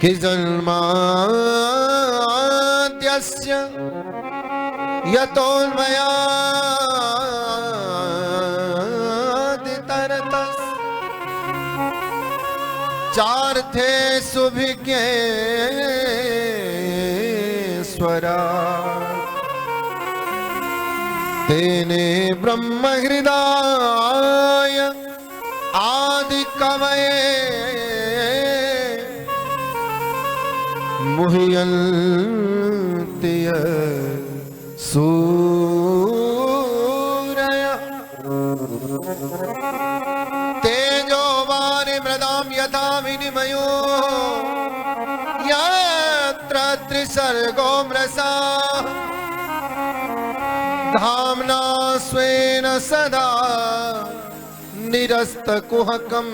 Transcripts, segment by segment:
कि जन्माद्यस्य यतोन्मयादितरतः चार्थे सुभिके स्वरा तेने ब्रह्म हृदय आदि कवये मुह्यन्ति सूरय तेजो वारिमृदां यथा विनिमयो यत्र त्रिसर्गो मृषा धाम्ना स्वेन सदा निरस्तकुहकम्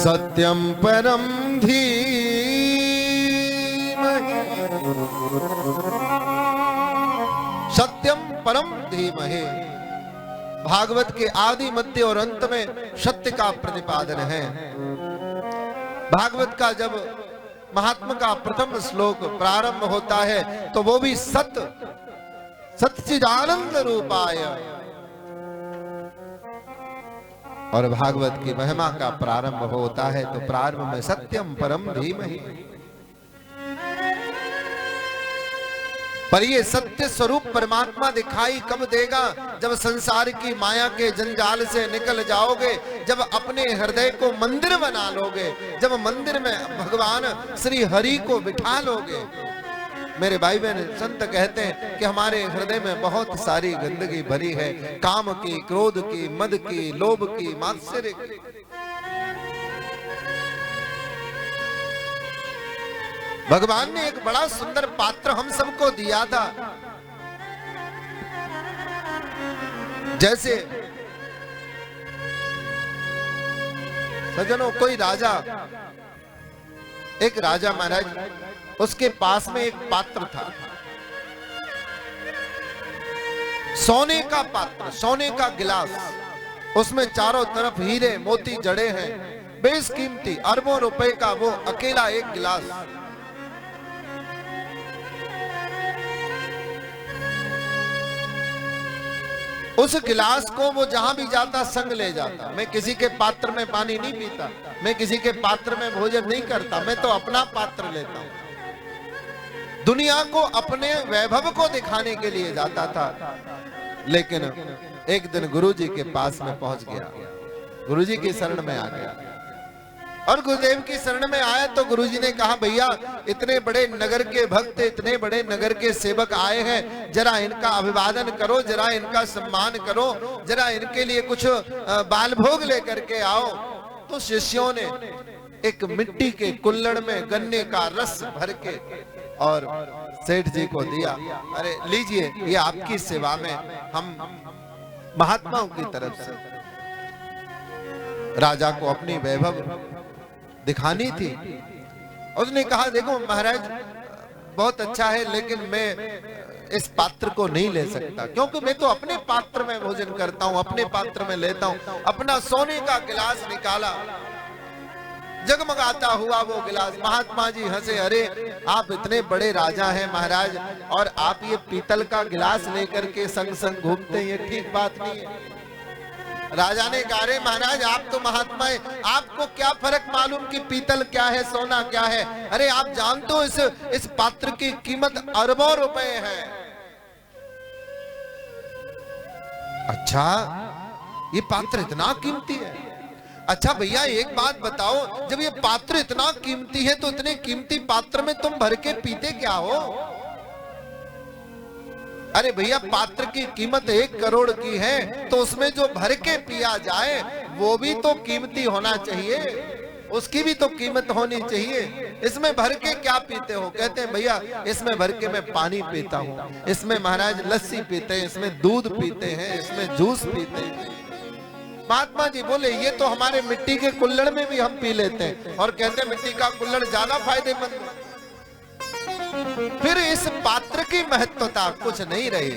सत्यं परं धीमहि सत्यम परम धीमहि। भागवत के आदि मध्य और अंत में सत्य का प्रतिपादन है। भागवत का जब महात्मा का प्रथम श्लोक प्रारंभ होता है तो वो भी सच्चिदानंद रूपाय, और भागवत की महिमा का प्रारंभ होता है तो प्रारंभ में सत्यम परम धीमहि। पर ये सत्य स्वरूप परमात्मा दिखाई कब देगा? जब संसार की माया के जंजाल से निकल जाओगे, जब अपने हृदय को मंदिर बना लोगे, जब मंदिर में भगवान श्री हरि को बिठा लोगे। मेरे भाई बहन संत कहते हैं कि हमारे हृदय में बहुत सारी गंदगी भरी है, काम की, क्रोध की, मद की, लोभ की, मात्सर्य की। भगवान ने एक बड़ा सुंदर पात्र हम सबको दिया था। जैसे सज्जनों, कोई राजा, एक राजा महाराज, उसके पास में एक पात्र था, सोने का पात्र, सोने का गिलास, उसमें चारों तरफ हीरे मोती जड़े हैं, बेशकीमती अरबों रुपए का वो अकेला एक गिलास। उस गिलास को वो जहां भी जाता संग ले जाता। मैं किसी के पात्र में पानी नहीं पीता, मैं किसी के पात्र में भोजन नहीं करता, मैं तो अपना पात्र लेता हूं। दुनिया को अपने वैभव को दिखाने के लिए जाता था। लेकिन एक दिन गुरुजी के पास में पहुंच गया, गुरुजी की शरण में आ गया, और गुरुदेव की शरण में आया तो गुरुजी ने कहा, भैया इतने बड़े नगर के भक्त, इतने बड़े नगर के सेवक आए हैं, जरा इनका अभिवादन करो, जरा इनका सम्मान करो, जरा इनके लिए कुछ बाल भोग लेकर के आओ। तो शिष्यों ने एक मिट्टी के कुल्हड़ में गन्ने का रस भर के और सेठ जी को दिया। अरे लीजिए, ये आपकी सेवा में, हम महात्माओं की तरफ से। राजा को अपनी वैभव दिखानी थी। उसने कहा, देखो महाराज बहुत अच्छा है, लेकिन मैं इस पात्र को नहीं ले सकता, क्योंकि मैं तो अपने पात्र में भोजन करता हूं, अपने पात्र में लेता हूं। अपना सोने का गिलास निकाला, जगमगाता हुआ वो गिलास। महात्मा जी हंसे, अरे आप इतने बड़े राजा हैं महाराज, और आप ये पीतल का गिलास लेकर के संग संग घूमते हैं, ये ठीक बात नहीं है। राजा ने कहा, अरे महाराज आप तो महात्मा है, आपको क्या फर्क मालूम कि पीतल क्या है, सोना क्या है? अरे आप जानते हो इस पात्र की कीमत अरबों रुपए है। अच्छा, ये पात्र इतना कीमती है? अच्छा भैया एक बात बताओ, जब ये पात्र इतना कीमती है तो इतने कीमती पात्र में तुम भर के पीते क्या हो? अरे भैया पात्र की कीमत 1 करोड़ की है, तो उसमें जो भर के पिया जाए वो भी तो कीमती होना चाहिए, उसकी भी तो कीमत होनी चाहिए। इसमें भर के क्या पीते हो? कहते हैं भैया इसमें भर के मैं पानी पीता हूँ, इसमें महाराज लस्सी पीते हैं, इसमें दूध पीते हैं, इसमें जूस पीते हैं। महात्मा जी बोले, ये तो हमारे मिट्टी के कुल्हड़ में भी हम पी लेते हैं, और कहते हैं मिट्टी का कुल्हड़ ज्यादा फायदेमंद। फिर इस पात्र की महत्वता कुछ नहीं रही।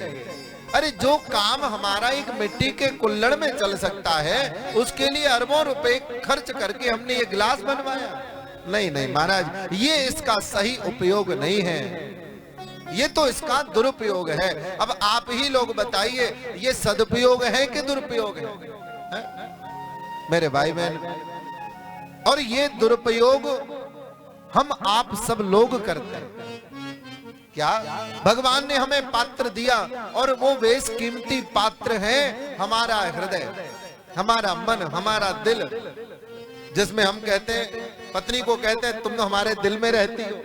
अरे जो काम हमारा एक मिट्टी के कुल्हड़ में चल सकता है, उसके लिए अरबों रुपए खर्च करके हमने ये गिलास बनवाया। नहीं नहीं महाराज, ये इसका सही उपयोग नहीं है, ये तो इसका दुरुपयोग है। अब आप ही लोग बताइए, ये सदुपयोग है कि दुरुपयोग है? मेरे भाई बहन, और ये दुरुपयोग हम आप सब लोग करते हैं। क्या भगवान ने हमें पात्र दिया, और वो बेस कीमती पात्र है हमारा हृदय, हमारा मन, हमारा दिल, जिसमें हम कहते हैं, पत्नी को कहते हैं तुम तो हमारे दिल में रहती हो,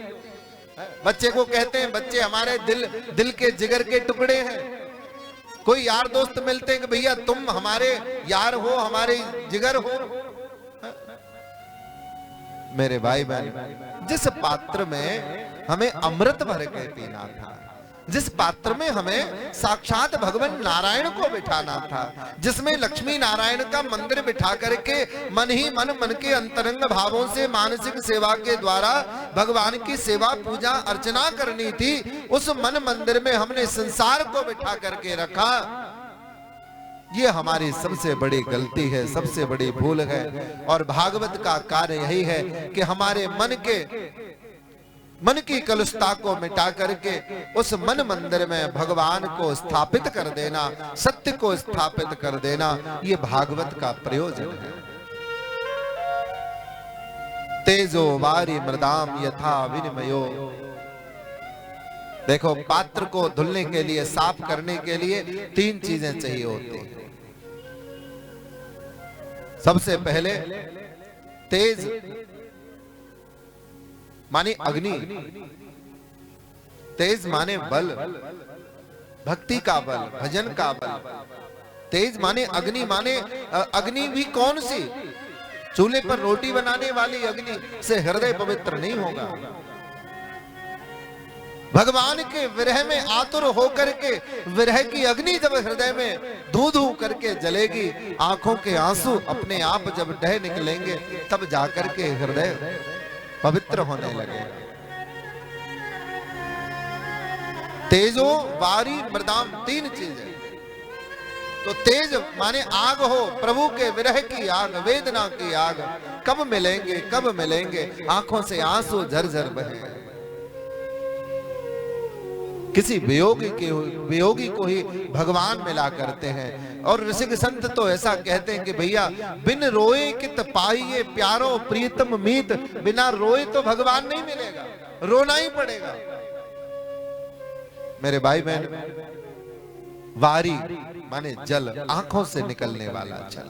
बच्चे को कहते हैं बच्चे हमारे दिल के जिगर के टुकड़े हैं, कोई यार दोस्त मिलते हैं कि भैया तुम हमारे यार हो, हमारे जिगर हो। मेरे भाई बहन, जिस पात्र में हमें अमृत भर के पीना था, जिस पात्र में हमें साक्षात भगवान नारायण को बिठाना था, जिसमें लक्ष्मी नारायण का मंदिर बिठा करके मन ही मन के अंतरंग भावों से मानसिक सेवा के द्वारा भगवान की सेवा पूजा अर्चना करनी थी, उस मन मंदिर में हमने संसार को बिठा करके रखा। ये हमारी सबसे बड़ी गलती है, सबसे बड़ी भूल है। और भागवत का कार्य यही है कि हमारे मन की कलुषता को मिटा करके उस मन मंदिर में भगवान को स्थापित कर देना, सत्य को स्थापित कर देना, ये भागवत का प्रयोजन है। तेजो वारी मृदाम यथा विनिमयो। देखो, पात्र को धुलने के लिए, साफ करने के लिए 3 चीजें चाहिए होती हैं। सबसे पहले तेज माने अग्नि, तेज माने बल, भक्ति का बल, भजन का बल। तेज माने अग्नि, माने अग्नि भी कौन सी? चूल्हे पर रोटी बनाने वाली अग्नि से हृदय पवित्र नहीं होगा। भगवान के विरह में आतुर होकर के विरह की अग्नि जब हृदय में धू धू करके जलेगी, आंखों के आंसू अपने आप जब ढह निकलेंगे, तब जाकर के हृदय पवित्र होने लगेगा। तेजो वारी मृदाम, 3 चीजें। तो तेज माने आग हो, प्रभु के विरह की आग, वेदना की आग। कब मिलेंगे, कब मिलेंगे, आंखों से आंसू झरझर बहे। किसी वियोगी को ही भगवान मिला करते हैं। और ऋषिक संत तो ऐसा कहते हैं कि भैया बिन रोए कित पाइए प्यारो प्रीतम मीत। बिना रोए तो भगवान नहीं मिलेगा, रोना ही पड़ेगा। मेरे भाई बहन, वारी माने जल, आंखों से निकलने वाला जल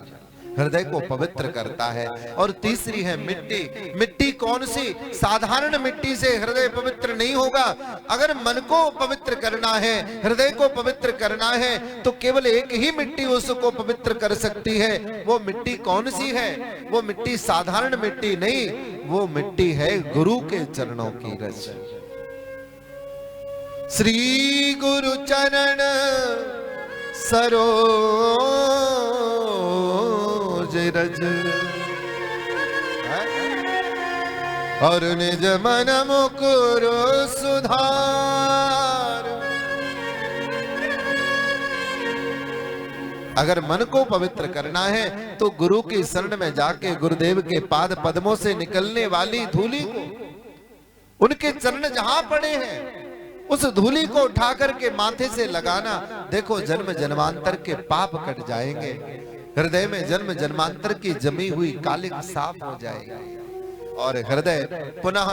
हृदय को पवित्र करता है। और तीसरी है मिट्टी। मिट्टी कौन सी? साधारण मिट्टी से हृदय पवित्र नहीं होगा। अगर मन को पवित्र करना है, हृदय को पवित्र करना है, तो केवल एक ही मिट्टी उसको पवित्र कर सकती है। वो मिट्टी कौन सी है? वो मिट्टी साधारण मिट्टी नहीं, वो मिट्टी है गुरु के चरणों की रज। श्री गुरु चरण सरोज रज, और निज मन मुकुर सुधार। अगर मन को पवित्र करना है तो गुरु की शरण में जाके गुरुदेव के पाद पद्मों से निकलने वाली धूली को, उनके चरण जहां पड़े हैं, उस धूली को उठा करके माथे से लगाना। देखो, जन्म जन्मांतर के पाप कट जाएंगे, हृदय में जन्म जन्मांतर की जमी हुई कालिक साफ हो जाएगी, और हृदय पुनः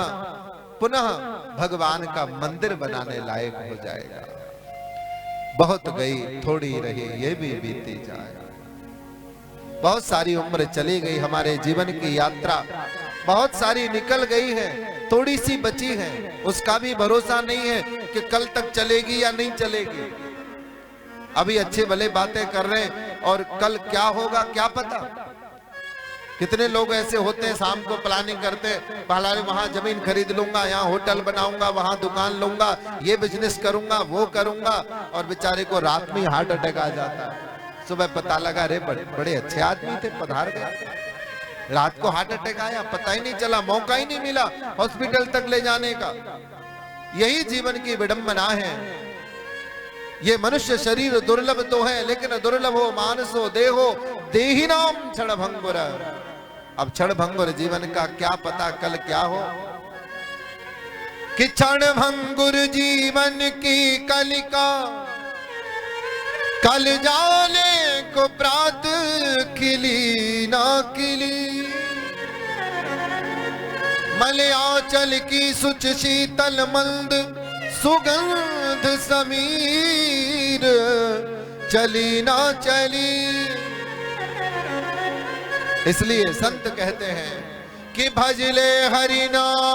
पुनः भगवान का मंदिर बनाने लायक हो जाएगा। बहुत गई थोड़ी रही ये भी बीती जाएगा। बहुत सारी उम्र चली गई, हमारे जीवन की यात्रा बहुत सारी निकल गई है, थोड़ी सी बची है, उसका भी भरोसा नहीं है कि कल तक चलेगी या नहीं चलेगी। अभी अच्छे भले बातें कर रहे हैं और कल क्या होगा क्या पता। कितने लोग ऐसे होते हैं, शाम को प्लानिंग करते हैं, पहले वहां जमीन खरीद लूंगा, यहाँ होटल बनाऊंगा, वहां दुकान लूंगा, ये बिजनेस करूंगा, वो करूंगा, और बेचारे को रात में हार्ट अटैक आ जाता है। सुबह पता लगा रे बड़े अच्छे आदमी थे, पधार गए, रात को हार्ट अटैक आया, पता ही नहीं चला, मौका ही नहीं मिला हॉस्पिटल तक ले जाने का। यही जीवन की विडंबना है। ये मनुष्य शरीर दुर्लभ तो है, लेकिन दुर्लभ हो मानसो देहो देही नाम क्षण भंगुर। अब क्षण भंगुर जीवन का क्या पता कल क्या हो, कि क्षण भंगुर जीवन की कलिका, कल जाने को प्रात खिली ना खिली। मलयाचल की सुच शीतल मंद सुगंध समीर, चली ना चली। इसलिए संत कहते हैं कि भजले हरि नाम